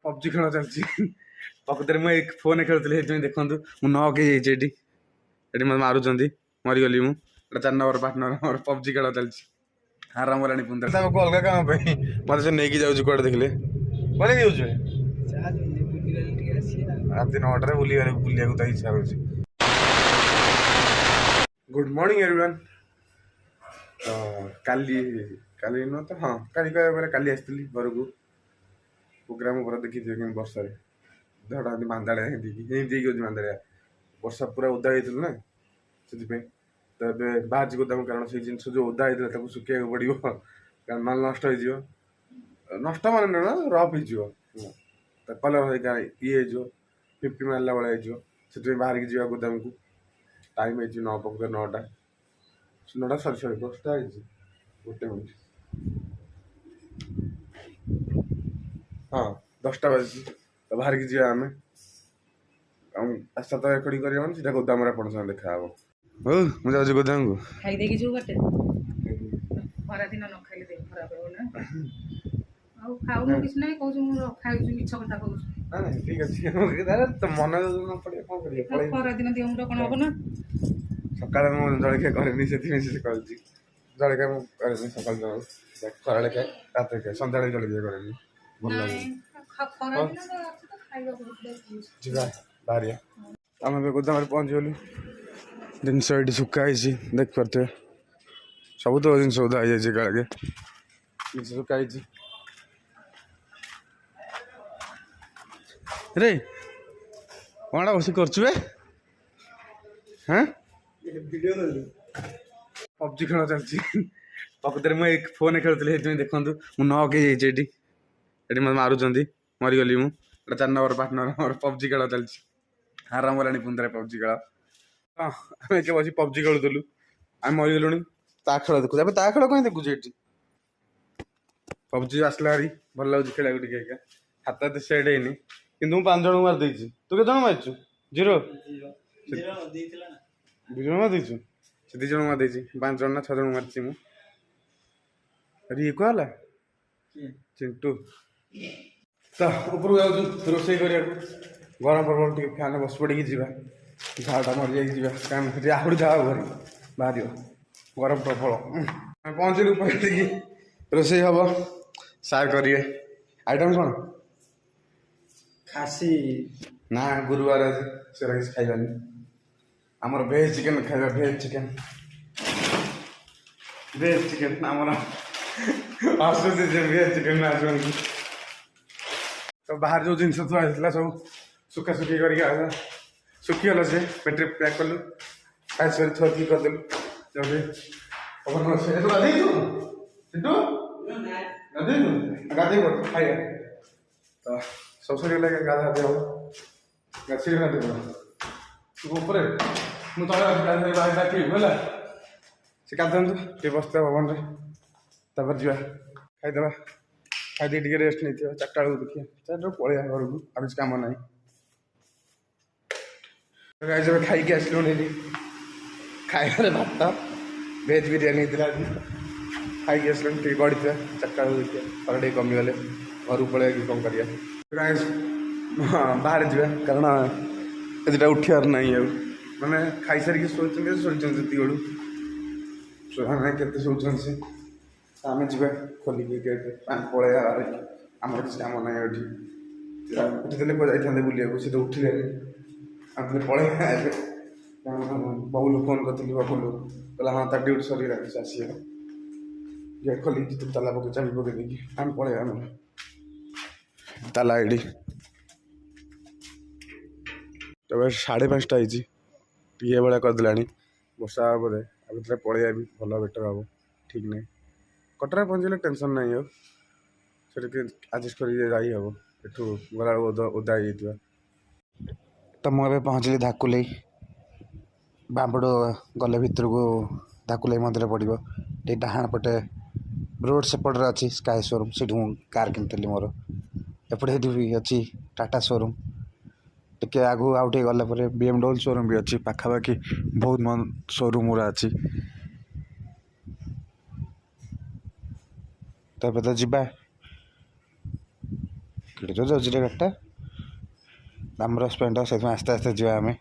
PUBG खेल चलती प्रकृत में एक फोन खेलुली देखूँ मु नक ये मारुंच मरीगली मुझे 4 नंबर पार्टनर मोर पबजी खेल चलती आराम राणी पुंदा अलग काम मत से नहीं जाऊँ कौटे देखले कौन जाऊँ रात 9 बुलिया इच्छा हो। Good morning everyone. तो काली काली नुह तो हाँ काली कह काली आसती घर को प्रोग्राम पर देखी कि बर्षा देहटा मांदाड़िया हिंदी मांदाड़िया वर्षा पूरा ओदा होती ना से तो ये बाहर गोदाम कारण से जिन जो ओदा होता सुखा पड़ो कारण ना नष्ट हो नष्ट मान ना रफ हो कलर ये 50 मारला भाया हो बाहर की जा गोदाम को टाइम है 9 पक 9टा 9टा सरी 10टा गोटे मिनट हाँ 10टा बजे तो बाहर की जा आम आशा तो रेकर्डिंग कर सीधा गोदाम आप देखा हो मुझे गोदाम को खाई देगी जो बटे खरा दिन न खाइले देह खराब हो ना आ खाऊ किछ नै कहू मु खाइ छु मिछ कथा कहू हां ठीक अछि दादा तो मन न पड़े कोन करिए पड़े खरा दिन देह मुरा कोन हो ना सकाळ मु जळके करनी सेति मेसेज करछि जळके मु करनी सकाळ जळ खराले के रात के संध्याळे जळके करनी भल लागे खरा दिन तो खाइबा बहुत जिबा बारिया आमे गोदाम रे पहुंच गेलु जिनस ये सुखाई देख पारे सब तो जिन उदा हो जाए गाड़े जिन सुखाई रे कौन बस कर हाँ पबजी खेल चलती प्रकृत में एक फोन खेलुली देखूँ मु नक ये मारुंच मरीगली मुझे 4 नंबर पार्टनर मोर पबजी खेल चलती आराम राणी पुंदा पबजी खेल हाँ आम एक बस पबजी खेलुलु आम मरीगलु ता खेल देखु ता खेल कहीं देखुचे ये पबजी आसला हारी भल लगे खेला टे हाथ हाथ सेट है कि 5 जन मार देती तू के मारचु 0 2 जन मार देचु से 2 जन मार देती 5 जन ना 6 जन मारची मु अरे ये कहला चिंटू तो ऊपर जाऊँ रोसे गरम प्रबल टे फैन बस पड़ी जा झाटा मरी जाए आहरी झा भरी बाहर गरम प्रबल पहुँचलु पहले रोसे हम सार करेंगे आइटम कौन खासी ना गुरुवार से खाइबानी आमर भेज चिकेन खाइबा भेज चिकेन आमर आसुचे भेज चिकेन आसुनी तो बाहर जो जिन थुआ सब सुखा सुखी कर सुखीगला से पेटे पैक कलु खाई सारी थी करदेलु गाधे खाइए तो सब सर गाधा हम शीघ्र गाधे ऊपर मुझे डाकिबी है से गाधु ये बसते भवन में जा खाईदे खाई टे रेस्ट नहीं 4टा बेलू देखिए 4टा पलैया घर को आ किसी कम ना जब खाई आसलुनि खाइबार भात भेज बिरियानी खाई आसलुनि गड़ी 4टा बेलू देखिए थोड़ा टे कमिगले घर पलैया कि कौन कर बाहर जा कारण एटा उठार ना मैंने खाई सारिक शोचती बेलू के शोचन से आम जा खोलिक गेट पलैया आम किसी कम ना उठी जाते बुलिया सी तो उठिले आम पलैया बबुल फोन करी बबुल कहला हाँ तार ड्यूटी सर से आसगला गेट खोल ताला पक चाबी पकई देखी आम पलैया ताला ये तब 5:30 टे भाया करदे वर्षा बोधे आगे पलैया भी भल बेटर हम ठीक नहीं कटरा पहुँचले टेंशन नहीं हो आडजस्ट कर हम एठू गला ओदा हो तो मुझे पहुँचली धाकुलई बांबड़ गले भितर को धाकुलई मंदिर पड़ो ये डाहाण पटे रोड सेपटे अच्छी स्काई शोरूम से कार किनी मोर एपटे भी अच्छी टाटा शोरूम टे आगू आउ टे गला BMW शोरूम भी अच्छी पाखापाखि बहुत मन शोरूम गुरा अच्छी तो जी ସ୍ପିଡ଼ରେ ଯାଉଛି ରେ ଗାଡ଼ିଟା ଆମର ସ୍ପ୍ଲେଣ୍ଡର ସେଥିପାଇଁ ଆସ୍ତେ ଆସ୍ତେ ଯିବା ଆମେ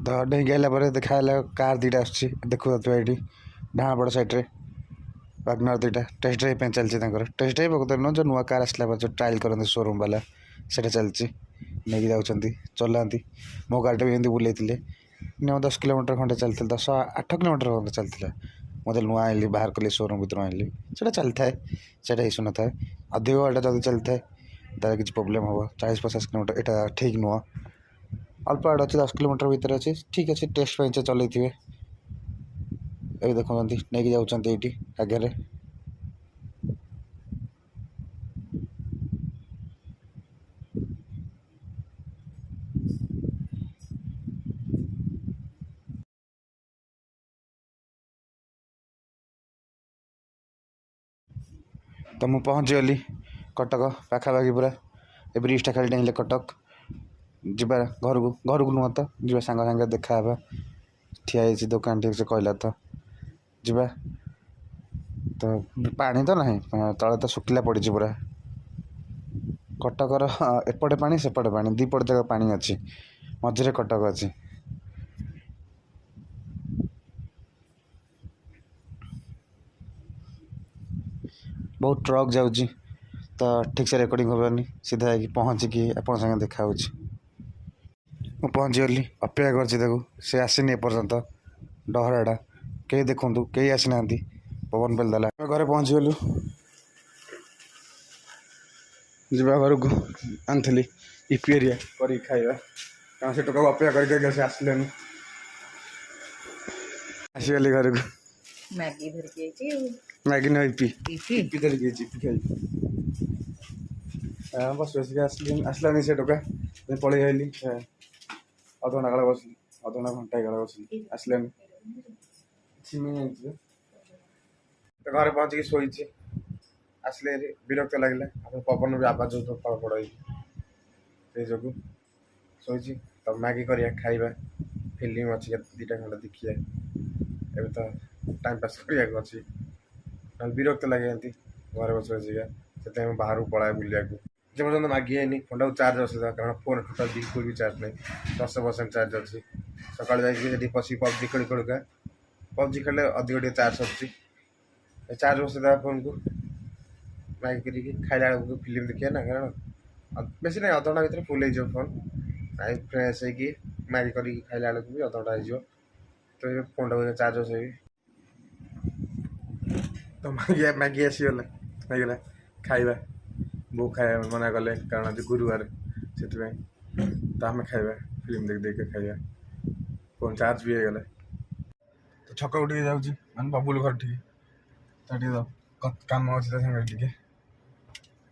ତ ଡେଇଁକି ଆଇଲା ପରେ ଦେଖାହେଲା କାର୍ ଦୁଇଟା ଆସୁଛି ଦେଖୁଥିବ ଏଇଠି ଡାହାଣ ପଟ ସାଇଡ଼୍ରେ ୱାଗନର ଦୁଇଟା ଟେଷ୍ଟ ଡ୍ରାଇଭ୍ ପାଇଁ ଚାଲିଛି ତାଙ୍କର ଟେଷ୍ଟ ଡ୍ରାଇଭ୍ କଥା ନୁହଁ ଯେଉଁ ନୂଆ କାର୍ ଆସିଲା ପରେ ଯେଉଁ ଟ୍ରାଏଲ୍ କରନ୍ତି ସୋରୁମ୍ ବାଲା ସେଇଟା ଚାଲିଛି ନେଇକି ଯାଉଛନ୍ତି ଚଲାନ୍ତି ମୋ ଗାଡ଼ିଟା ବି ଏମିତି ବୁଲେଇଥିଲେ ମିନିମମ୍ 10 କିଲୋମିଟର ଖଣ୍ଡେ ଚାଲିଥିଲା 8 କିଲୋମିଟର ଖଣ୍ଡେ ଚାଲିଥିଲା ମୁଁ ଯେତେବେଳେ ନୂଆ ଆଣିଲି ବାହାର କଲି ସୋରୁମ୍ ଭିତରୁ ଆଣିଲି ସେଇଟା ଚାଲିଥାଏ ସେଇଟା ଇସ୍ୟୁ ନଥାଏ ଅଧିକ ଗାଡ଼ିଟା ଯଦି ଚାଲିଥାଏ ତାର କିଛି ପ୍ରୋବ୍ଲେମ୍ ହେବ 40-50 କିଲୋମିଟର ଏଇଟା ଠିକ୍ ନୁହଁ ଅଳ୍ପ ବାଟ ଅଛି 10 କିଲୋମିଟର ଭିତରେ ଅଛି ଠିକ୍ ଅଛି ଟେଷ୍ଟ ପାଇଁ ସେ ଚଲେଇଥିବେ ଏବେ ଦେଖୁଛନ୍ତି ନେଇକି ଯାଉଛନ୍ତି ଏଇଠି ଆଗରେ ତ ମୁଁ ପହଞ୍ଚିଗଲି କଟକ ପାଖାପାଖି ପୁରା ଏ ବ୍ରିଜ୍ଟା ଖାଲି ଡେଇଁଲେ କଟକ ଯିବା ଘରକୁ ନୁହଁ ତ ଯିବା ସାଙ୍ଗ ସାଙ୍ଗେ ଦେଖା ହେବା ଠିଆ ହେଇଛି ଦୋକାନ ଠିକ୍ ସେ କହିଲା ତ ଯିବା ତ ପାଣି ତ ନାହିଁ ତଳେ ତ ଶୁଖିଲା ପଡ଼ିଛି ପୁରା କଟକର ଏପଟେ ପାଣି ସେପଟେ ପାଣି ଦୁଇପଟ ଯାକ ପାଣି ଅଛି ମଝିରେ କଟକ ଅଛି ବହୁତ ଟ୍ରକ୍ ଯାଉଛି ତ ଠିକ୍ସେ ରେକର୍ଡ଼ିଂ ହେବନି ସିଧା ହେଇକି ପହଞ୍ଚିକି ଆପଣଙ୍କ ସାଙ୍ଗେ ଦେଖା ହେଉଛି ମୁଁ ପହଞ୍ଚିଗଲି ଅପେକ୍ଷା କରିଛି ତାକୁ ସେ ଆସିନି ଏପର୍ଯ୍ୟନ୍ତ ଡହରାଟା କେହି ଦେଖନ୍ତୁ କେହି ଆସିନାହାନ୍ତି ପବନ ପେଲିଦେଲା ଆମେ ଘରେ ପହଞ୍ଚିଗଲୁ ଯିବା ଘରକୁ ଆଣିଥିଲି ଇପି ଏରିଆ କରିକି ଖାଇବା କାରଣ ସେ ଟୋକାକୁ ଅପେକ୍ଷା କରିକି ସେ ଆସିଲେନି ଆସିଗଲି ଘରକୁ ମ୍ୟାଗି ଧରିକି ଯାଇଛି ମ୍ୟାଗି ନୁହଁ ଇପି ଇପି ଧରିକି ଯାଇଛି ଇପି ଖାଇବି ବସି ବସିକି ଆସିଲାନି ସେ ଟୋକା ପଳେଇ ଆଇଲି ଅଧଘଣ୍ଟା କାଳେ ବସିଲି ଘଣ୍ଟାଏ କାଳେ ବସିଲି ଆସିଲାନି ତ ଘରେ ପହଞ୍ଚିକି ଶୋଇଛି ଆସିଲେ ବିରକ୍ତ ଲାଗିଲା ଆପଣ ପବନ ବି ଆବାଜ ହେଉଥିବ ଫଳ ଫଳ ହେଇକି ସେଇ ଯୋଗୁଁ ଶୋଇଛି ତ ମ୍ୟାଗି କରିବା ଖାଇବା ଫିଲ୍ମ ଅଛି ଦୁଇଟା ଖଣ୍ଡେ ଦେଖିବା ଏବେ ତ ଟାଇମ୍ ପାସ୍ କରିବାକୁ ଅଛି ନହେଲେ ବିରକ୍ତ ଲାଗେ ଏମିତି ଘରେ ବସି ବସିକା ସେଥିପାଇଁ ମୁଁ ବାହାରକୁ ପଳାଏ ବୁଲିବାକୁ ଯେ ପର୍ଯ୍ୟନ୍ତ ମ୍ୟାଗି ହେଇନି ଫୋନ୍ଟାକୁ ଚାର୍ଜ ବସେଇଦେବା କାରଣ ଫୋନ୍ ଟୋଟାଲ୍ ବିଲକୁଲ ବି ଚାର୍ଜ ନାହିଁ 10% ଚାର୍ଜ ଅଛି ସକାଳେ ଯାଇକି ସେଠି ବସିକି ପବ୍ଜି ଖେଳୁକା ପବ୍ଜି ଖେଳିଲେ ଅଧିକ ଟିକେ ଚାର୍ଜ ସରୁଛି ଚାର୍ଜ ବସେଇଦେବା ଫୋନ୍କୁ ମ୍ୟାଗି କରିକି ଖାଇଲା ବେଳକୁ ଫିଲ୍ମ ଦେଖିବା ନା କାରଣ ବେଶୀ ନାହିଁ ଅଧଘଣ୍ଟା ଭିତରେ ଫୁଲ୍ ହେଇଯିବ ଫୋନ୍ ଫ୍ରେଶ୍ ହେଇକି ମ୍ୟାଗି କରିକି ଖାଇଲା ବେଳକୁ ବି ଅଧଘଣ୍ଟା ହେଇଯିବ ତ ଫୋନ୍ଟାକୁ ଚାର୍ଜ ବସେଇବି ତ ମ୍ୟାଗି ଆସିଗଲା ହେଇଗଲା ଖାଇବା ବୋଉ ଖାଇବା ମନା କଲେ କାରଣ ଆଜି ଗୁରୁବାର ସେଥିପାଇଁ ତ ଆମେ ଖାଇବା ଫିଲ୍ମ ଦେଖି ଖାଇବା ଫୋନ୍ ଚାର୍ଜ ବି ହେଇଗଲା ତ ଛକକୁ ଟିକେ ଯାଉଛି ମାନେ ବବୁଲ ଘର ଟିକେ ତ ଟିକେ କାମ ଅଛି ତା ସାଙ୍ଗରେ ଟିକେ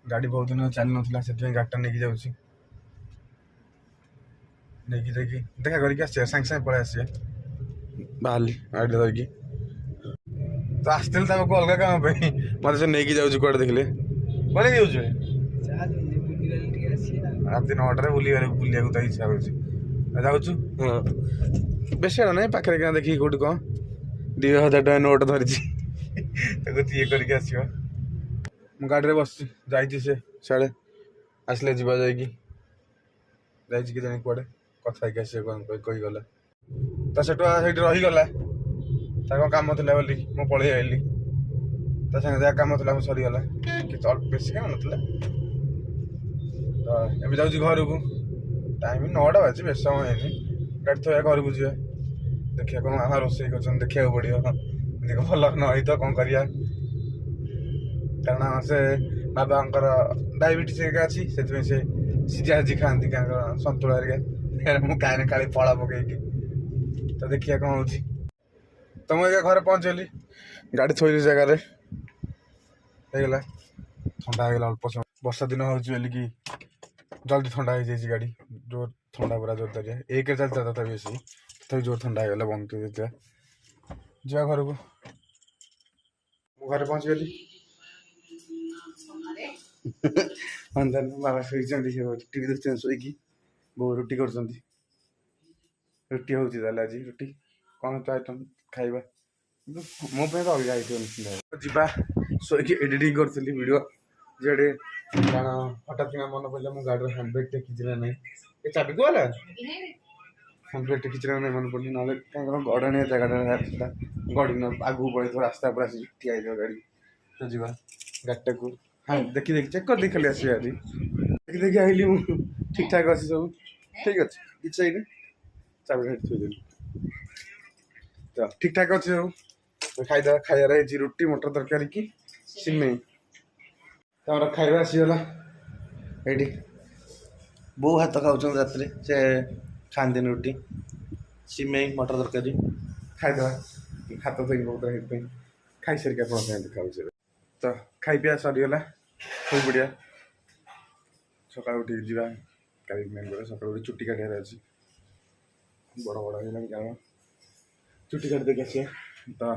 ଗାଡ଼ି ବହୁତ ଦିନ ଚାଲି ନଥିଲା ସେଥିପାଇଁ ଗାଡ଼ିଟା ନେଇକି ଯାଉଛି ନେଇକି ଯାଇକି ଦେଖା କରିକି ଆସିବା ସାଙ୍ଗେ ସାଙ୍ଗେ ପଳେଇ ଆସିବା ବାହାରିଲି ଗାଡ଼ି ଧରିକି ତ ଆସିଥିଲି ତାକୁ ଅଲଗା କାମ ପାଇଁ ମୋତେ ସେ ନେଇକି ଯାଉଛି କୁଆଡ଼େ ଦେଖିଲେ କୁଆଡ଼େ ଯାଉଛି ରାତି 9ଟାରେ ବୁଲିବାକୁ ତ ଇଚ୍ଛା ହେଉଛି ଯାଉଛୁ ହଁ ବେଶୀ ଆଡ଼ ନାହିଁ ପାଖରେ କିଣା ଦେଖିକି କେଉଁଠି କ'ଣ 2000 ଟଙ୍କା ନୋଟ୍ ଧରିଛି ତାକୁ ଇଏ କରିକି ଆସିବ ମୁଁ ଗାଡ଼ିରେ ବସିଛି ଯାଇଛି ସେ ସିଆଡ଼େ ଆସିଲେ ଯିବା ଯାଇଛି କି ଜାଣି କୁଆଡ଼େ କଥା ହେଇକି ଆସିବ କ'ଣ କହିଗଲା ତ ସେଇଠୁ ସେଇଠି ରହିଗଲା ତାର କ'ଣ କାମ ଥିଲା ବୋଲି ମୁଁ ପଳେଇ ଆଇଲି ତା ସାଙ୍ଗେ ଯାହା କାମ ଥିଲା ମୁଁ ସରିଗଲା କିଛି ବେଶୀ କାମ ନଥିଲା ତ ଏବେ ଯାଉଛି ଘରକୁ ଟାଇମ୍ 9ଟା ବାଜି ବେଶୀ ସମୟ ହେଇନି ଗାଡ଼ି ଥୋଇବା ଘରକୁ ଯିବା ଦେଖିବା କ'ଣ ମାମା ରୋଷେଇ କରୁଛନ୍ତି ଦେଖିବାକୁ ପଡ଼ିବ ଯଦି ଭଲ ନ ହେଇଥିବ କ'ଣ କରିବା କାରଣ ସେ ବାବାଙ୍କର ଡାଇବେଟିସ୍ ହେରିକା ଅଛି ସେଥିପାଇଁ ସେ ସିଝା ସିଝି ଖାଆନ୍ତି ତାଙ୍କର ସନ୍ତୁଳା ହେରିକା ମୁଁ ଖାଏନି ଖାଲି ଫଳ ପକେଇକି ତ ଦେଖିବା କ'ଣ ହେଉଛି ତ ମୁଁ ଏକା ଘରେ ପହଞ୍ଚିଗଲି ଗାଡ଼ି ଥୋଇଲି ଜାଗାରେ ହେଇଗଲା ଥଣ୍ଡା ହେଇଗଲା ଅଳ୍ପ ସମୟ ବର୍ଷା ଦିନ ହେଉଛି ବୋଲିକି ଜଲ୍ଦି ଥଣ୍ଡା ହେଇଯାଇଛି ଗାଡ଼ି ଜୋର ଥଣ୍ଡା ପୁରା ଜୋର ଦାରିଆ 1ରେ ଚାଲିଥିଲା ତଥାପି ବେଶୀ ତଥାପି ଜୋର ଥଣ୍ଡା ହେଇଗଲା ବନ୍ଦ କରିଦେଇଥିଲା ଯିବା ଘରକୁ ମୁଁ ଘରେ ପହଞ୍ଚିଗଲି ବାବା ଶୋଇଛନ୍ତି ଟିଭି ଦେଖୁଛନ୍ତି ଶୋଇକି ବୋଉ ରୁଟି କରୁଛନ୍ତି ରୁଟି ହେଉଛି ତାହେଲେ ଆଜି ରୁଟି କ'ଣ ତ ଆଇଟମ୍ ଖାଇବା ମୋ ପାଇଁ ତ ଅଲଗା ହେଇଥିବ ନିଶ୍ଚିନ୍ତ ଯିବା ଶୋଇକି ଏଡ଼ିଟିଂ କରୁଥିଲି ଭିଡ଼ିଓ ଯିଏ କାରଣ ହଠାତ୍ କିନା ମନେ ପଡ଼ିଲା ମୁଁ ଗାଡ଼ିର ହ୍ୟାଣ୍ଡ ବ୍ରେକ୍ ଟେକିଛି ନା ନାହିଁ ଏ ଚାବି କୁ ହେଲା ହ୍ୟାଣ୍ଡ ବ୍ରେକ୍ ଟେକିଛି ନା ନାହିଁ ମନେ ପଡ଼ୁନି ନହେଲେ କାହିଁକିନା ଗଡ଼ାଣିଆ ଜାଗାଟା ସେଟା ଗଡ଼ି ନ ଆଗକୁ ପଳେଇଥିବ ରାସ୍ତା ଉପରେ ଆସିକି ଠିଆ ହେଇଥିବ ଗାଡ଼ି ତ ଯିବା ଗାଡ଼ିଟାକୁ ହଁ ଦେଖି ଚେକ୍ କରିଦେଇ ଖାଲି ଆସିବା ଆଜି ଦେଖି ଆଇଲି ମୁଁ ଠିକ୍ ଠାକ୍ ଅଛି ସବୁ ଠିକ୍ ଅଛି କିଛି ହେଇନି ଚାବି ଘାଟି ଥୋଇଦେଲି ତ ଠିକ୍ ଠାକ୍ ଅଛି ସବୁ ଖାଇଦେବା ଖାଇବାର ହେଇଛି ରୁଟି ମଟର ତରକାରୀ କି ସିମେଇ ଆମର ଖାଇବା ଆସିଗଲା ଏଇଠି ବୋଉ ଭାତ ଖାଉଛନ୍ତି ରାତିରେ ସେ ଖାଆନ୍ତିନି ରୁଟି ସିମେଇ ମଟର ତରକାରୀ ଖାଇଦେବା ହାତ ଧୋଇକି ବହୁତ ହେଇଥିପାଇଁ ଖାଇସାରିକି ଆପଣଙ୍କ ସାଙ୍ଗେ ଖାଉଛି ତ ଖାଇ ପିଇବା ସରିଗଲା ଶୋଇପଡ଼ିବା ସକାଳୁ ଉଠିକି ଯିବା କାଲି ମେନ୍ କରିବା ସକାଳୁ ଉଠି ଚୁଟି କାଟିବାର ଅଛି ବଡ଼ ବଡ଼ ହେଇଗଲାଣି କାରଣ ଚୁଟି କାଟି ଦେଇକି ଆସିବା ତ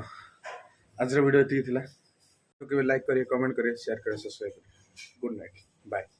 ଆଜିର ଭିଡ଼ିଓ ଏତିକି ଥିଲା କେବେ ଲାଇକ୍ କରିବେ କमेंट करिए शेयर करिए सब्सक्राइब करिए गुड नाइट बाय।